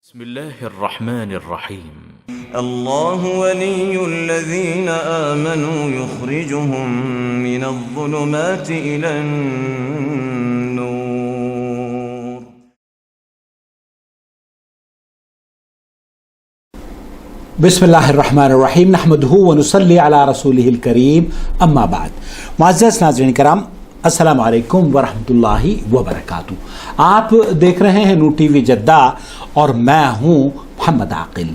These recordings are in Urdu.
بسم الله الرحمن الرحيم الله ولي الذين آمنوا يخرجهم من الظلمات إلى النور. بسم اللہ الرحمن الرحیم نحمدہ ونصلی علی رسولہ الکریم اما بعد. معزز ناظرین کرام، السلام علیکم ورحمۃ اللہ وبرکاتہ. آپ دیکھ رہے ہیں نور ٹی وی جدہ اور میں ہوں محمد عاقل.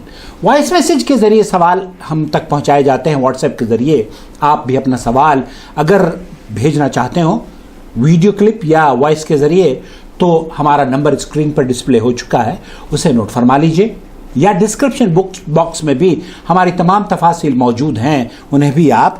وائس میسیج کے ذریعے سوال ہم تک پہنچائے جاتے ہیں، واٹس ایپ کے ذریعے. آپ بھی اپنا سوال اگر بھیجنا چاہتے ہوں ویڈیو کلپ یا وائس کے ذریعے تو ہمارا نمبر اسکرین پر ڈسپلے ہو چکا ہے، اسے نوٹ فرما لیجئے، یا ڈسکرپشن باکس میں بھی ہماری تمام تفاصیل موجود ہیں، انہیں بھی آپ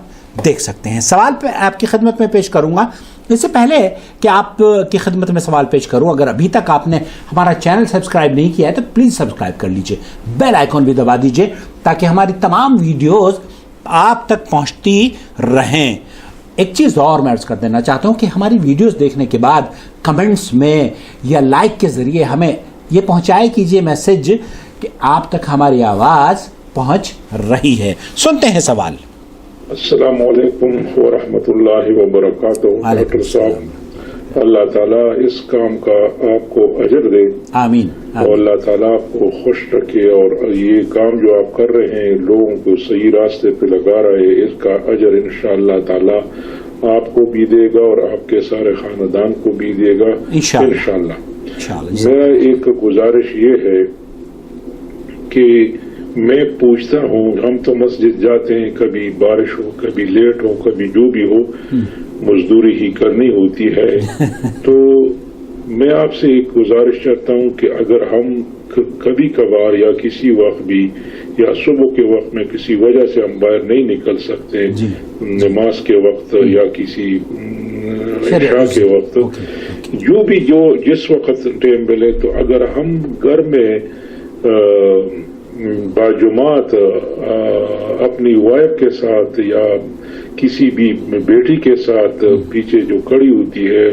دیکھ سکتے ہیں. سوال پہ آپ کی خدمت میں پیش کروں گا. اس سے پہلے کہ آپ کی خدمت میں سوال پیش کروں، اگر ابھی تک آپ نے ہمارا چینل سبسکرائب نہیں کیا ہے تو پلیز سبسکرائب کر لیجئے، بیل آئیکن بھی دبا دیجئے تاکہ ہماری تمام ویڈیوز آپ تک پہنچتی رہیں. ایک چیز اور میں عرض کر دینا چاہتا ہوں کہ ہماری ویڈیوز دیکھنے کے بعد کمنٹس میں یا لائک کے ذریعے ہمیں یہ پہنچائے کیجئے میسج کہ آپ تک ہماری آواز پہنچ رہی ہے. سنتے ہیں سوال. السلام علیکم ورحمۃ اللہ وبرکاتہ. ڈاکٹر صاحب، اللہ تعالیٰ اس کام کا آپ کو اجر دے. آمین. اور اللہ تعالیٰ آپ کو خوش رکھے، اور یہ کام جو آپ کر رہے ہیں لوگوں کو صحیح راستے پہ لگا رہے ہیں، اس کا اجر انشاءاللہ تعالیٰ آپ کو بھی دے گا اور آپ کے سارے خاندان کو بھی دے گا انشاءاللہ. میرا ایک گزارش یہ ہے کہ میں پوچھتا ہوں، ہم تو مسجد جاتے ہیں، کبھی بارش ہو، کبھی لیٹ ہو، کبھی جو بھی ہو، مزدوری ہی کرنی ہوتی ہے. تو میں آپ سے ایک گزارش چاہتا ہوں کہ اگر ہم کبھی کبھار یا کسی وقت بھی یا صبح کے وقت میں کسی وجہ سے ہم باہر نہیں نکل سکتے، نماز کے وقت یا کسی عشاء کے وقت، جو بھی جس وقت ٹائم ملے، تو اگر ہم گھر میں باجماعت اپنی وائف کے ساتھ یا کسی بھی بیٹی کے ساتھ پیچھے جو کھڑی ہوتی ہے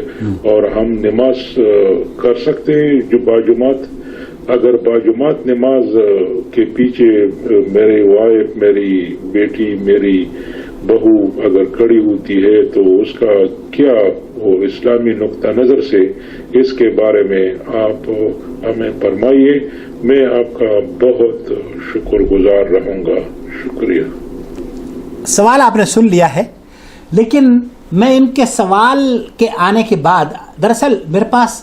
اور ہم نماز کر سکتے ہیں، جو باجماعت، اگر باجماعت نماز کے پیچھے میری وائف، میری بیٹی، میری بہو اگر کھڑی ہوتی ہے تو اس کا کیا وہ اسلامی نقطہ نظر سے اس کے بارے میں آپ ہمیں فرمائیے. میں آپ کا بہت شکر گزار رہوں گا. شکریہ. سوال آپ نے سن لیا ہے، لیکن میں ان کے سوال کے آنے کے بعد دراصل میرے پاس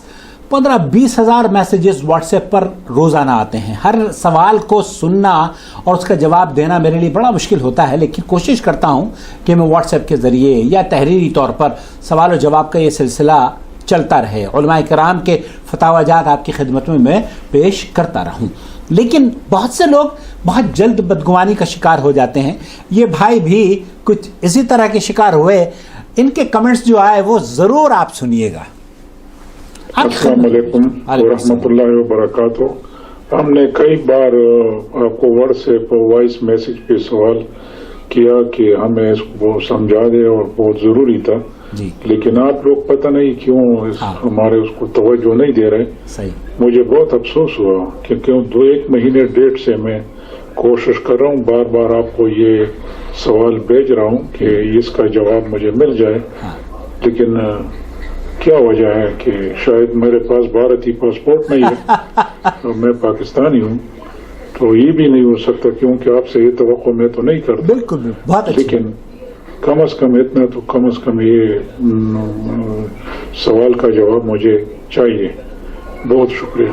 15-20 ہزار میسیجز واٹس ایپ پر روزانہ آتے ہیں. ہر سوال کو سننا اور اس کا جواب دینا میرے لیے بڑا مشکل ہوتا ہے، لیکن کوشش کرتا ہوں کہ میں واٹس ایپ کے ذریعے یا تحریری طور پر سوال و جواب کا یہ سلسلہ چلتا رہے، علماء کرام کے فتاوی جات آپ کی خدمت میں پیش کرتا رہوں. لیکن بہت سے لوگ بہت جلد بدگمانی کا شکار ہو جاتے ہیں. یہ بھائی بھی کچھ اسی طرح کے شکار ہوئے. ان کے کمنٹس جو آئے وہ ضرور آپ سنیے گا. السلام علیکم ورحمۃ اللہ وبرکاتہ. ہم نے کئی بار آپ کو واٹس ایپ وائس میسج پہ سوال کیا کہ ہمیں اس کو سمجھا دے اور بہت ضروری تھا، لیکن آپ لوگ پتہ نہیں کیوں ہمارے اس کو توجہ نہیں دے رہے. مجھے بہت افسوس ہوا کیونکہ 2-1 مہینے ڈیٹ سے میں کوشش کر رہا ہوں، بار بار آپ کو یہ سوال بھیج رہا ہوں کہ اس کا جواب مجھے مل جائے، لیکن کیا وجہ ہے کہ شاید میرے پاس بھارتی پاسپورٹ نہیں ہے اور میں پاکستانی ہوں، تو یہ بھی نہیں ہو سکتا کیونکہ آپ سے یہ توقع میں تو نہیں کرتا. لیکن کم از کم اتنا تو کم از کم یہ سوال کا جواب مجھے چاہیے. بہت شکریہ.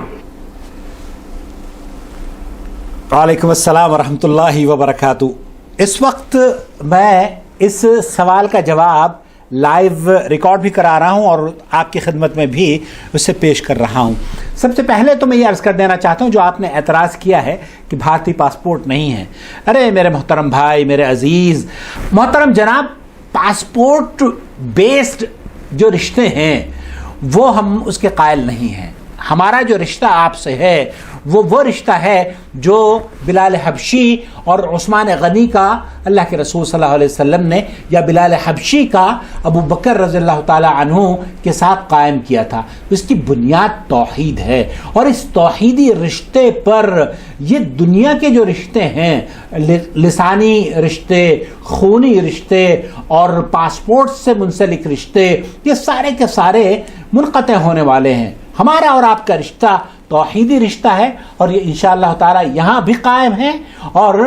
وعلیکم السلام ورحمۃ اللہ وبرکاتہ. اس وقت میں اس سوال کا جواب لائیو ریکارڈ بھی کرا رہا ہوں اور آپ کی خدمت میں بھی اسے پیش کر رہا ہوں. سب سے پہلے تو میں یہ عرض کر دینا چاہتا ہوں، جو آپ نے اعتراض کیا ہے کہ بھارتی پاسپورٹ نہیں ہے، ارے میرے محترم بھائی، میرے عزیز محترم جناب، پاسپورٹ بیسڈ جو رشتے ہیں وہ ہم اس کے قائل نہیں ہیں. ہمارا جو رشتہ آپ سے ہے وہ رشتہ ہے جو بلال حبشی اور عثمان غنی کا اللہ کے رسول صلی اللہ علیہ وسلم نے یا بلال حبشی کا ابو بکر رضی اللہ تعالی عنہ کے ساتھ قائم کیا تھا. اس کی بنیاد توحید ہے، اور اس توحیدی رشتے پر یہ دنیا کے جو رشتے ہیں، لسانی رشتے، خونی رشتے اور پاسپورٹ سے منسلک رشتے، یہ سارے کے سارے منقطع ہونے والے ہیں. ہمارا اور آپ کا رشتہ توحیدی رشتہ ہے، اور یہ انشاءاللہ تعالی یہاں بھی قائم ہے، اور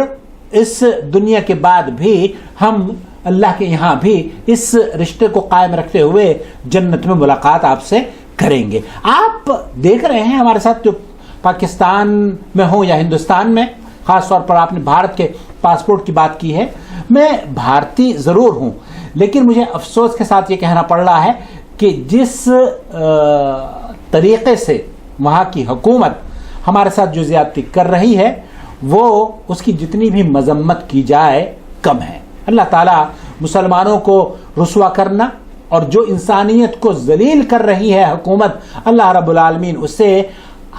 اس دنیا کے بعد بھی ہم اللہ کے یہاں بھی اس رشتے کو قائم رکھتے ہوئے جنت میں ملاقات آپ سے کریں گے. آپ دیکھ رہے ہیں ہمارے ساتھ جو پاکستان میں ہوں یا ہندوستان میں، خاص طور پر آپ نے بھارت کے پاسپورٹ کی بات کی ہے. میں بھارتی ضرور ہوں، لیکن مجھے افسوس کے ساتھ یہ کہنا پڑ رہا ہے کہ جس طریقے سے وہاں کی حکومت ہمارے ساتھ جو زیادتی کر رہی ہے، وہ اس کی جتنی بھی مذمت کی جائے کم ہے. اللہ تعالیٰ مسلمانوں کو رسوا کرنا اور جو انسانیت کو ذلیل کر رہی ہے حکومت، اللہ رب العالمین اسے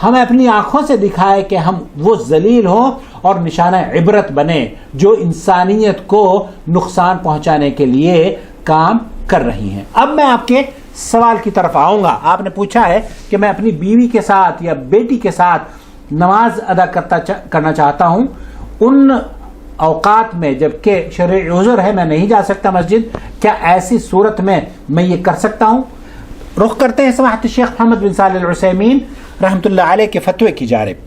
ہمیں اپنی آنکھوں سے دکھائے کہ ہم وہ ذلیل ہوں اور نشانہ عبرت بنے جو انسانیت کو نقصان پہنچانے کے لیے کام کر رہی ہیں. اب میں آپ کے سوال کی طرف آؤں گا. آپ نے پوچھا ہے کہ میں اپنی بیوی کے ساتھ یا بیٹی کے ساتھ نماز ادا کرنا چاہتا ہوں ان اوقات میں جبکہ شرعی عذر ہے، میں نہیں جا سکتا مسجد، کیا ایسی صورت میں یہ کر سکتا ہوں؟ رخ کرتے ہیں سماحت الشیخ محمد بن صالح العثیمین رحمۃ اللہ علیہ کے فتوے کی جانب.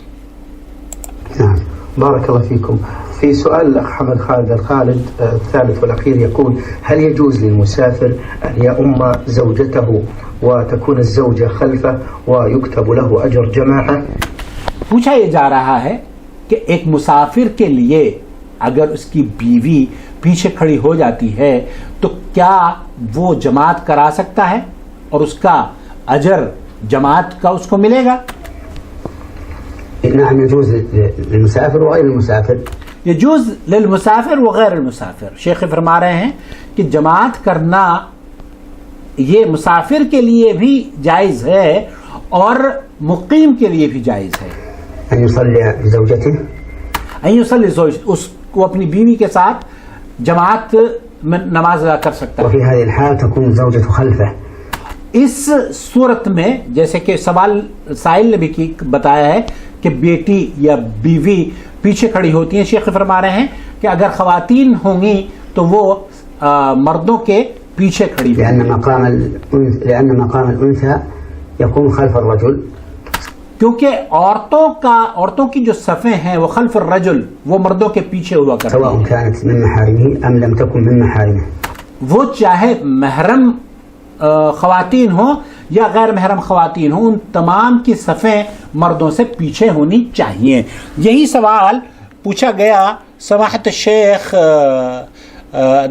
بارك الله فيكم. في سؤال الأخ حمد خالد الخالد الثالث والأخير يقول: هل يجوز للمسافر أن يؤم زوجته وتكون الزوجة خلفه ويكتب له أجر جماعة؟ پوچھا یہ جا رہا ہے کہ ایک مسافر کے لیے اگر اس کی بیوی پیچھے کھڑی ہو جاتی ہے تو کیا وہ جماعت کرا سکتا ہے اور اس کا اجر جماعت کا اس کو ملے گا؟ نعم يجوز للمسافر وغير المسافر. يجوز للمسافر وغیر المسافر. شیخ فرما رہے ہیں کہ جماعت کرنا یہ مسافر کے لیے بھی جائز ہے اور مقیم کے لیے بھی جائز ہے. أن يصلي بزوجته، ان يصلي اس کو اپنی بیوی کے ساتھ جماعت میں نماز ادا کر سکتا ہے. وفي هذه الحال تكون الزوجة خلفه. اس صورت میں جیسے کہ سوال سائل نے بھی بتایا ہے کہ بیٹی یا بیوی پیچھے کھڑی ہوتی ہیں، شیخ فرما رہے ہیں کہ اگر خواتین ہوں گی تو وہ مردوں کے پیچھے کھڑی ہوگی. لأن مقام الأنثى يكون خلف الرجل. کیونکہ عورتوں کی جو صفیں ہیں وہ خلف الرجل، وہ مردوں کے پیچھے ہوا کرتی ہیں. سواء كانت من محارمه أم لم تكن من محارمه. وہ چاہے محرم خواتین ہوں یا غیر محرم خواتین ہوں، ان تمام کی صفیں مردوں سے پیچھے ہونی چاہیے. یہی سوال پوچھا گیا سماحت الشیخ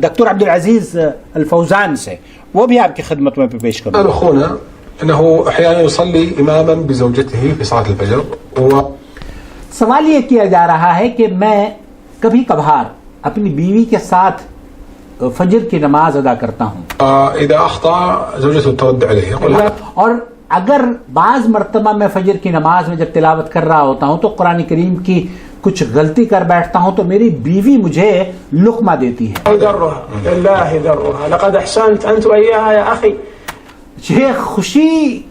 دکتور عبدالعزیز الفوزان سے، وہ بھی آپ کی خدمت میں پیش کروں. اخونا انه احيانا يصلي اماما بزوجته في صلاه الفجر. سوال یہ کیا جا رہا ہے کہ میں کبھی کبھار اپنی بیوی کے ساتھ فجر کی نماز ادا کرتا ہوں. اذا اخطا زوجته ترد عليه. اور اگر بعض مرتبہ میں فجر کی نماز میں جب تلاوت کر رہا ہوتا ہوں تو قرآن کریم کی کچھ غلطی کر بیٹھتا ہوں تو میری بیوی مجھے لقمہ دیتی ہے. لله ذرها لقد احسنت انت واياها يا اخي. یہ خوشی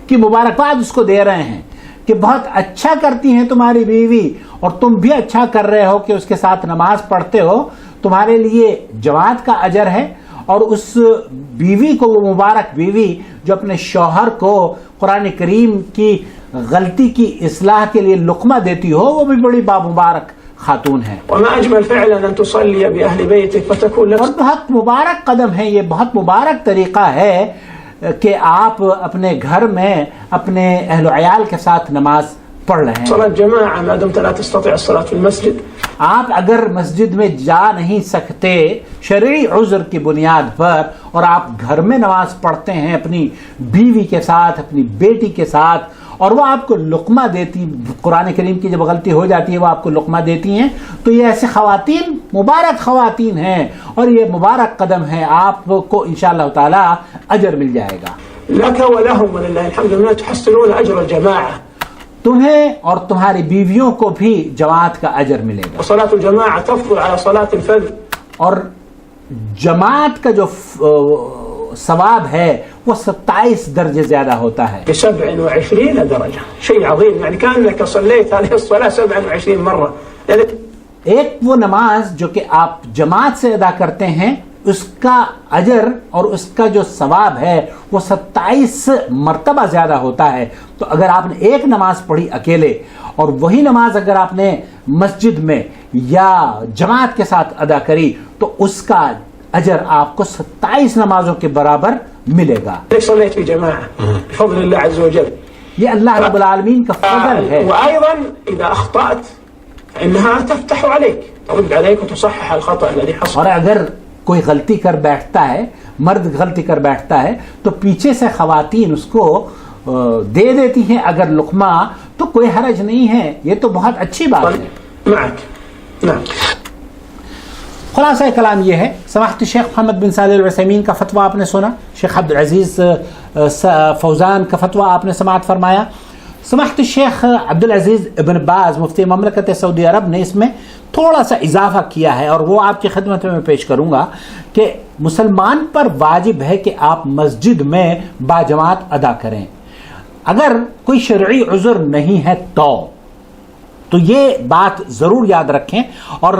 کی مبارکباد اس کو دے رہے ہیں کہ بہت اچھا کرتی ہیں تمہاری بیوی، اور تم بھی اچھا کر رہے ہو کہ اس کے ساتھ نماز پڑھتے ہو، تمہارے لیے جماعت کا اجر ہے. اور اس بیوی کو، وہ مبارک بیوی جو اپنے شوہر کو قرآن کریم کی غلطی کی اصلاح کے لیے لقمہ دیتی ہو، وہ بھی بڑی بامبارک خاتون ہے. وما اجمل فعلا ان تصلي باهل بيتك فتكون لك. اور بہت مبارک قدم ہے، یہ بہت مبارک طریقہ ہے کہ آپ اپنے گھر میں اپنے اہل و عیال کے ساتھ نماز پڑھ رہے ہیں. صلاة جماعة ما دمت لا تستطيع الصلاة في المسجد. آپ اگر مسجد میں جا نہیں سکتے شرعی عذر کی بنیاد پر اور آپ گھر میں نماز پڑھتے ہیں اپنی بیوی کے ساتھ، اپنی بیٹی کے ساتھ، اور وہ آپ کو لقمہ دیتی، قرآن کریم کی جب غلطی ہو جاتی ہے وہ آپ کو لقمہ دیتی ہیں، تو یہ ایسے خواتین مبارک خواتین ہیں اور یہ مبارک قدم ہے. آپ کو انشاءاللہ تعالی اجر مل جائے گا. لك ولهم ولله الحمد لله تحصلون اجر الجماعة. تمہیں اور تمہاری بیویوں کو بھی جماعت کا اجر ملے گا. وصلاة الجماعة تفضل على صلاة الفرد. اور جماعت کا جو ثواب ہے وہ 27 درجے زیادہ ہوتا ہے. ب27 درجة شيء عظيم، يعني كأنك صليت هذه الصلاة 27 مرة. ایک وہ نماز جو کہ آپ جماعت سے ادا کرتے ہیں اس کا اجر اور اس کا جو ثواب ہے وہ 27 مرتبہ زیادہ ہوتا ہے. تو اگر آپ نے ایک نماز پڑھی اکیلے اور وہی نماز اگر آپ نے مسجد میں یا جماعت کے ساتھ ادا کری تو اس کا اجر آپ کو 27 نمازوں کے برابر ملے گا. صليت في جماعة بفضل الله عز وجل. یہ اللہ رب العالمین کا فضل ہے. وأيضا إذا أخطأت فإنها تفتح عليك، ترد عليك وتصحح الخطأ الذي حصل. اور اگر کوئی غلطی کر بیٹھتا ہے، مرد غلطی کر بیٹھتا ہے تو پیچھے سے خواتین اس کو دے دیتی ہیں اگر لقمہ، تو کوئی حرج نہیں ہے، یہ تو بہت اچھی بات ہے. معك نعم. خلاصہ کلام یہ ہے. سماحت شیخ محمد بن صالح العثیمین کا فتویٰ آپ نے سنا، شیخ عبدالعزیز فوزان کا فتویٰ آپ نے سماعت فرمایا. سماحت شیخ عبدالعزیز ابن باز مفتی مملکت سعودی عرب نے اس میں تھوڑا سا اضافہ کیا ہے اور وہ آپ کی خدمت میں پیش کروں گا کہ مسلمان پر واجب ہے کہ آپ مسجد میں باجماعت ادا کریں. اگر کوئی شرعی عذر نہیں ہے تو یہ بات ضرور یاد رکھیں. اور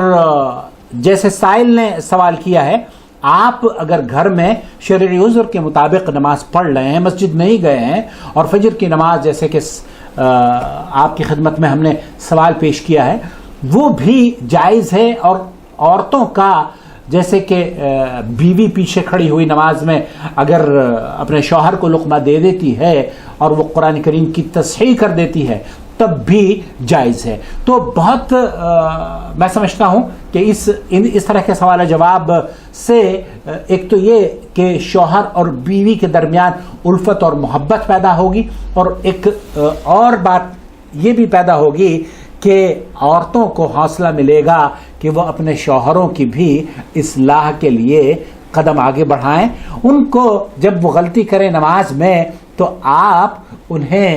جیسے سائل نے سوال کیا ہے، آپ اگر گھر میں شرعی عذر کے مطابق نماز پڑھ رہے ہیں، مسجد نہیں گئے ہیں اور فجر کی نماز جیسے کہ آپ کی خدمت میں ہم نے سوال پیش کیا ہے وہ بھی جائز ہے. اور عورتوں کا جیسے کہ بیوی پیچھے کھڑی ہوئی نماز میں اگر اپنے شوہر کو لقمہ دے دیتی ہے اور وہ قرآن کریم کی تصحیح کر دیتی ہے تب بھی جائز ہے. تو بہت میں سمجھتا ہوں کہ اس طرح کے سوال جواب سے ایک تو یہ کہ شوہر اور بیوی کے درمیان الفت اور محبت پیدا ہوگی، اور ایک اور بات یہ بھی پیدا ہوگی کہ عورتوں کو حوصلہ ملے گا کہ وہ اپنے شوہروں کی بھی اصلاح کے لیے قدم آگے بڑھائیں. ان کو جب وہ غلطی کریں نماز میں تو آپ انہیں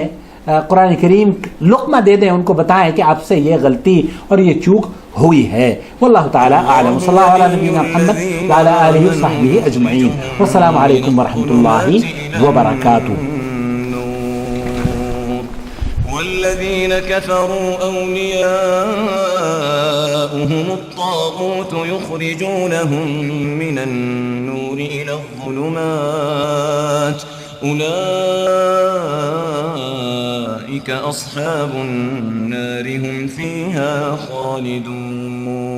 قرآن کریم لقمہ دے دیں، ان کو بتائیں کہ آپ سے یہ غلطی اور یہ چوک ہوئی ہے. واللہ تعالی اعلم. صلی اللہ علیہ نبینا محمد وعلی آلہ وصحبہ اجمعین. والسلام علیکم ورحمۃ اللہ وبرکاتہ. والذين كفروا أولياؤهم الطاغوت يخرجونهم من النور إلى الظلمات أولئك أصحاب النار هم فيها خالدون.